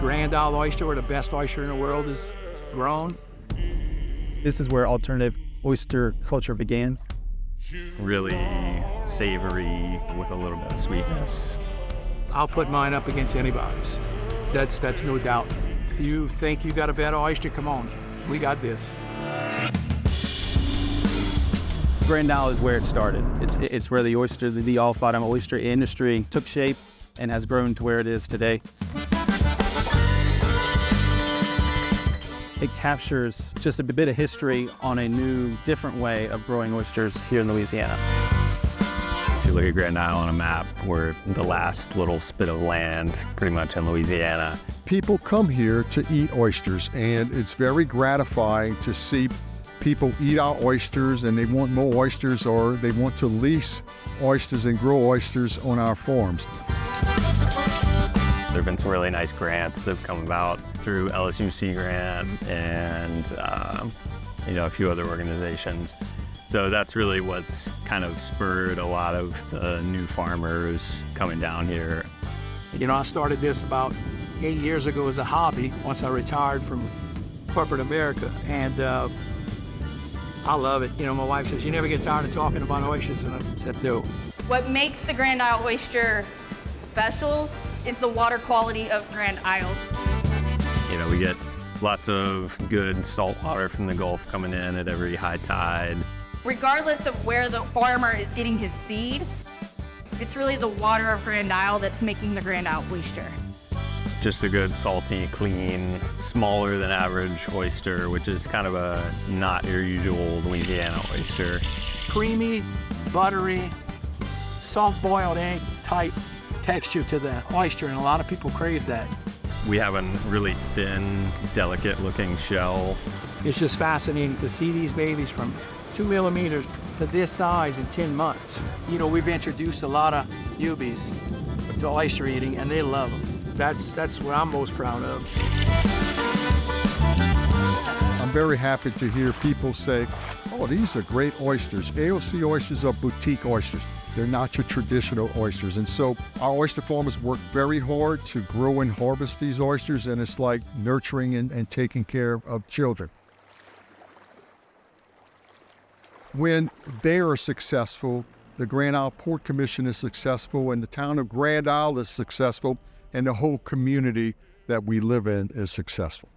Grand Isle oyster, where the best oyster in the world is grown. This is where alternative oyster culture began. Really savory with a little bit of sweetness. I'll put mine up against anybody's. That's no doubt. If you think you got a better oyster, come on, we got this. Grand Isle is where it started. It's where the oyster, the all-bottom oyster industry took shape and has grown to where it is today. It captures just a bit of history on a new, different way of growing oysters here in Louisiana. If you look at Grand Isle on a map, we're the last little spit of land pretty much in Louisiana. People come here to eat oysters, and it's very gratifying to see people eat our oysters and they want more oysters, or they want to lease oysters and grow oysters on our farms. There have been some really nice grants that have come about through Louisiana Sea Grant and a few other organizations. So that's really what's kind of spurred a lot of the new farmers coming down here. You know, I started this about 8 years ago as a hobby once I retired from corporate America, and I love it. You know, my wife says, "You never get tired of talking about oysters," and I said, no. What makes the Grand Isle oyster special is the water quality of Grand Isle. You know, we get lots of good salt water from the Gulf coming in at every high tide. Regardless of where the farmer is getting his seed, it's really the water of Grand Isle that's making the Grand Isle oyster. Just a good, salty, clean, smaller than average oyster, which is kind of a not your usual Louisiana oyster. Creamy, buttery, soft-boiled egg type texture to the oyster, and a lot of people crave that. We have a really thin, delicate-looking shell. It's just fascinating to see these babies from 2 millimeters to this size in 10 months. You know, we've introduced a lot of newbies to oyster eating, and they love them. That's what I'm most proud of. I'm very happy to hear people say, "Oh, these are great oysters. AOC oysters are boutique oysters. They're not your traditional oysters." And so our oyster farmers work very hard to grow and harvest these oysters, and it's like nurturing and taking care of children. When they are successful, the Grand Isle Port Commission is successful, and the town of Grand Isle is successful, and the whole community that we live in is successful.